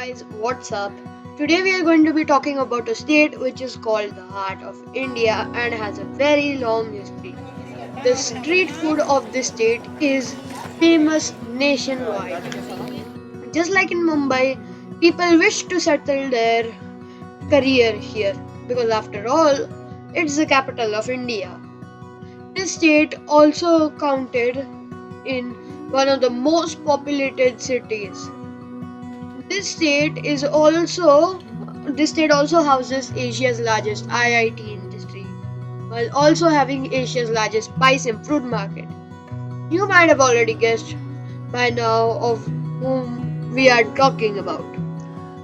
guys, what's up? Today we are going to be talking about a state which is called the heart of India and has a very long history. The street food of this state is famous nationwide. Just like in Mumbai, people wish to settle their career here because after all, it's the capital of India. This state also counted in one of the most populated cities. This state is also this state also houses Asia's largest IIT industry, while also having Asia's largest spice and fruit market. You might have already guessed by now of whom we are talking about.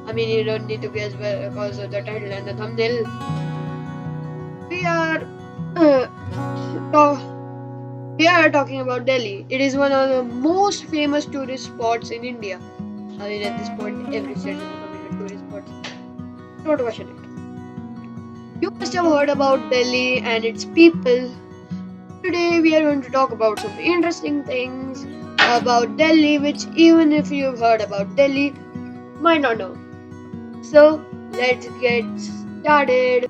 I mean, you don't need to guess because of the title and the thumbnail. We are uh, we are talking about Delhi. It is one of the most famous tourist spots in India. I mean, at this point, every state is becoming a tourist spot. Don't question it. You must have heard about Delhi and its people. Today, we are going to talk about some interesting things about Delhi, which even if you've heard about Delhi, might not know. So, let's get started.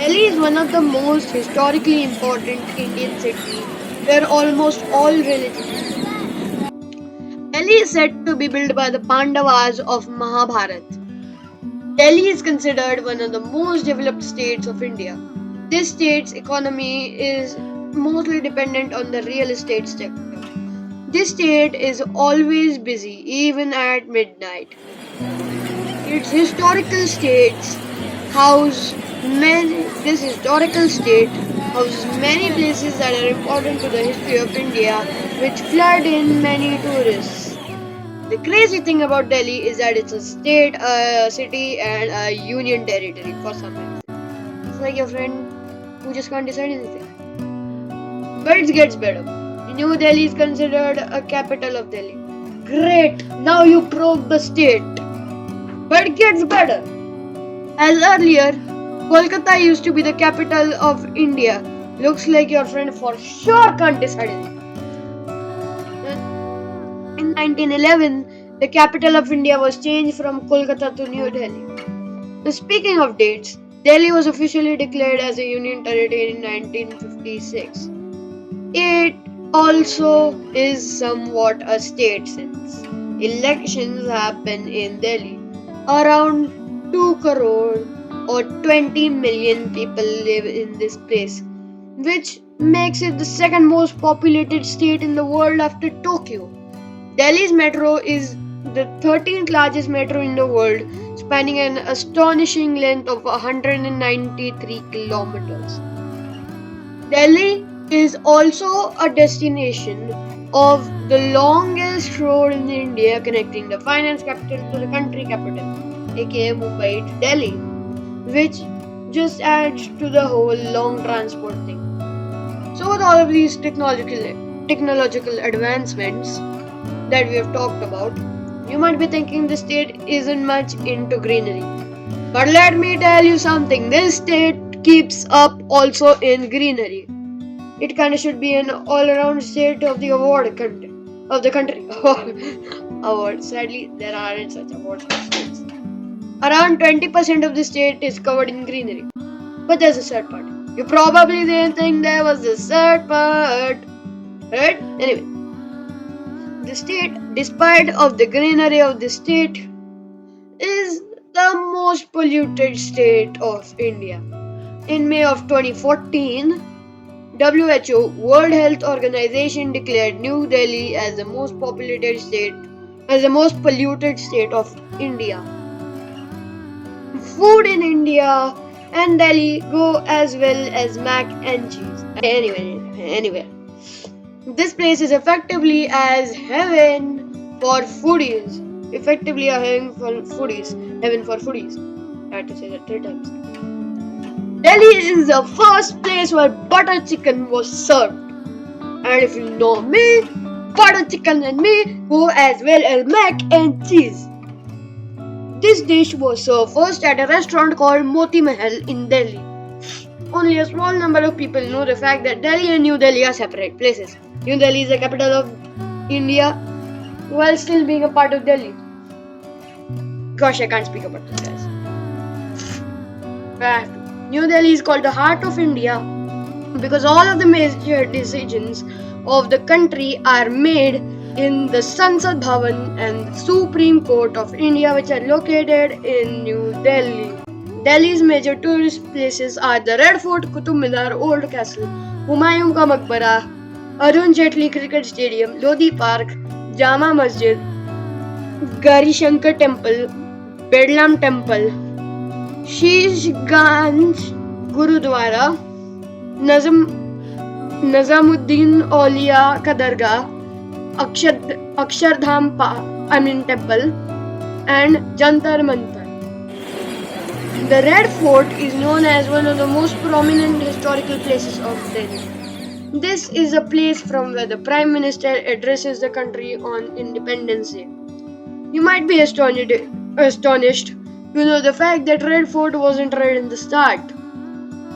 Delhi is one of the most historically important Indian cities where almost all religions. Delhi is said to be built by the Pandavas of Mahabharata. Delhi is considered one of the most developed states of India. This state's economy is mostly dependent on the real estate sector. This state is always busy, even at midnight. Its historical states house this historical state houses many places that are important to the history of India, which flood in many tourists. The crazy thing about Delhi is that it's a state, a city, and a union territory for some reason. It's like your friend who just can't decide anything. But it gets better. New Delhi is considered a capital of Delhi. Great! Now you broke the state. But it gets better. As earlier, Kolkata used to be the capital of India. Looks like your friend for sure can't decide it. In 1911, the capital of India was changed from Kolkata to New Delhi. Now, speaking of dates, Delhi was officially declared as a union territory in 1956. It also is somewhat a state since elections happen in Delhi. Around 2 crore or 20 million people live in this place, which makes it the second most populated state in the world after Tokyo. Delhi's metro is the 13th largest metro in the world, spanning an astonishing length of 193 kilometers. Delhi is also a destination of the longest road in India connecting the finance capital to the country capital, aka Mumbai to Delhi, which just adds to the whole long transport thing. So with all of these technological advancements that we have talked about, you might be thinking the state isn't much into greenery. But let me tell you something, this state keeps up also in greenery. It kinda should be an all-around state of the country. Award. Sadly, there aren't such awards for states. Around 20% of the state is covered in greenery. But there's a sad part. You probably didn't think there was a sad part. Right? Anyway. The state, despite of the greenery of the state, is the most polluted state of India. In May of 2014, WHO, World Health Organization, declared New Delhi as the most polluted state of India. Food in India and Delhi go as well as mac and cheese. Anyway. This place is effectively as heaven for foodies. Effectively a heaven for foodies. Heaven for foodies. I had to say that 3 times. Delhi is the first place where butter chicken was served. And if you know me, butter chicken and me go as well as mac and cheese. This dish was served first at a restaurant called Moti Mahal in Delhi. Only a small number of people know the fact that Delhi and New Delhi are separate places. New Delhi is the capital of India while still being a part of Delhi. Gosh, I can't speak about this, guys. But New Delhi is called the heart of India because all of the major decisions of the country are made in the Sansad Bhavan and the Supreme Court of India, which are located in New Delhi. Delhi's major tourist places are the Red Fort, Qutub Minar, Old Castle, Humayun Ka Maqbara, Arun Jaitley Cricket Stadium, Lodi Park, Jama Masjid, Gari Shankar Temple, Bedlam Temple, Shishganj Gurudwara, Nazamuddin Aulia ka Dargah, Akshardham Temple, and Jantar Mantar. The Red Fort is known as one of the most prominent historical places of Delhi. This is a place from where the Prime Minister addresses the country on Independence Day. You might be astonished to know the fact that Red Fort wasn't red in the start.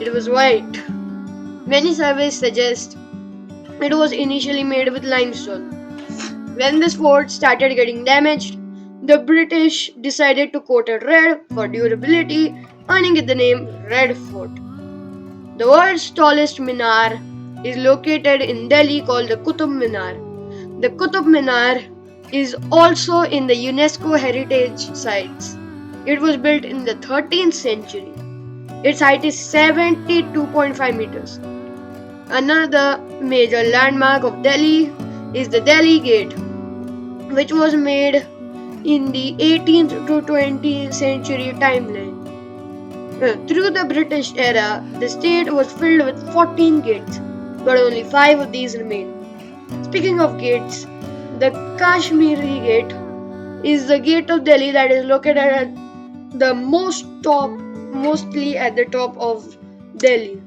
It was white. Many surveys suggest it was initially made with limestone. When this fort started getting damaged, the British decided to coat it red for durability, earning it the name Red Fort. The world's tallest minar is located in Delhi called the Qutub Minar. The Qutub Minar is also in the UNESCO Heritage Sites. It was built in the 13th century. Its height is 72.5 meters. Another major landmark of Delhi is the Delhi Gate, which was made in the 18th to 20th century timeline. Through the British era, the state was filled with 14 gates, but only 5 of these remain. Speaking of gates, the Kashmiri Gate is the gate of Delhi that is located at the mostly at the top of Delhi.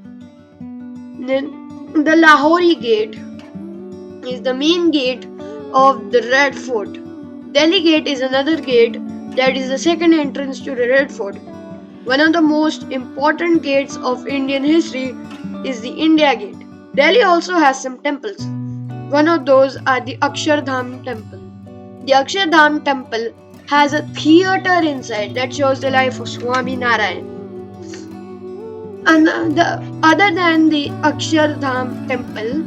Then the Lahori Gate is the main gate of the Red Fort. Delhi Gate is another gate that is the second entrance to the Red Fort. One of the most important gates of Indian history is the India Gate. Delhi also has some temples. One of those are the Akshardham Temple. The Akshardham Temple has a theatre inside that shows the life of Swami Narayan. And other than the Akshardham Temple,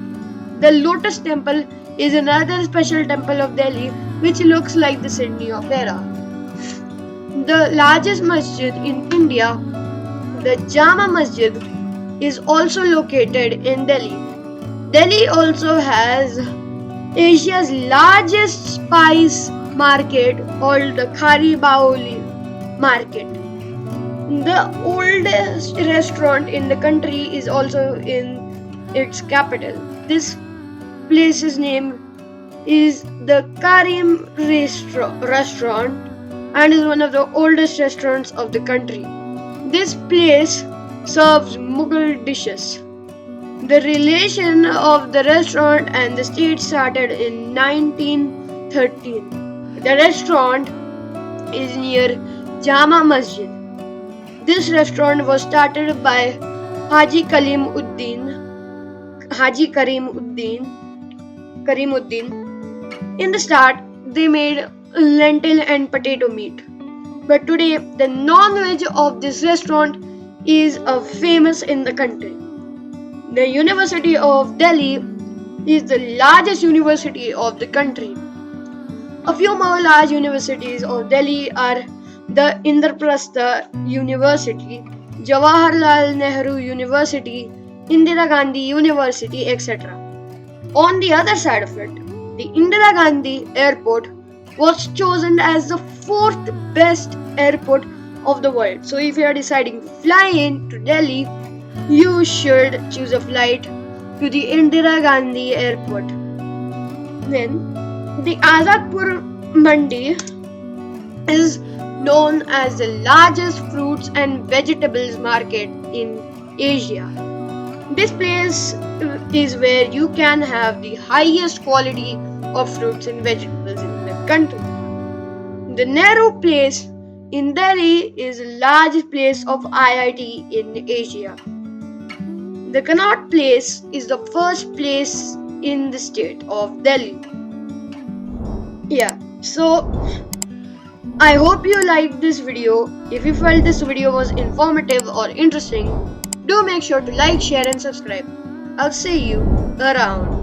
the Lotus Temple is another special temple of Delhi which looks like the Sydney Opera. The largest masjid in India, the Jama Masjid, is also located in Delhi. Delhi also has Asia's largest spice market called the Khari Baoli Market. The oldest restaurant in the country is also in its capital. This place's name is the Karim restaurant and is one of the oldest restaurants of the country. This place serves Mughal dishes. The relation of the restaurant and the state started in 1913. The restaurant is near Jama Masjid. This restaurant was started by Haji Karimuddin. In the start, they made lentil and potato meat. But today, the non-veg of this restaurant is famous in the country. The University of Delhi is the largest university of the country. A few more large universities of Delhi are the Indraprastha University, Jawaharlal Nehru University, Indira Gandhi University, etc. On the other side of it, the Indira Gandhi Airport was chosen as the 4th best airport of the world. So if you are deciding to fly in to Delhi, you should choose a flight to the Indira Gandhi Airport. Then the Azadpur Mandi is known as the largest fruits and vegetables market in Asia. This place is where you can have the highest quality of fruits and vegetables in the country. The Nehru Place in Delhi is the largest place of IIT in Asia. The Connaught Place is the first place in the state of Delhi. Yeah, so I hope you liked this video. If you felt this video was informative or interesting, do make sure to like, share and subscribe. I'll see you around.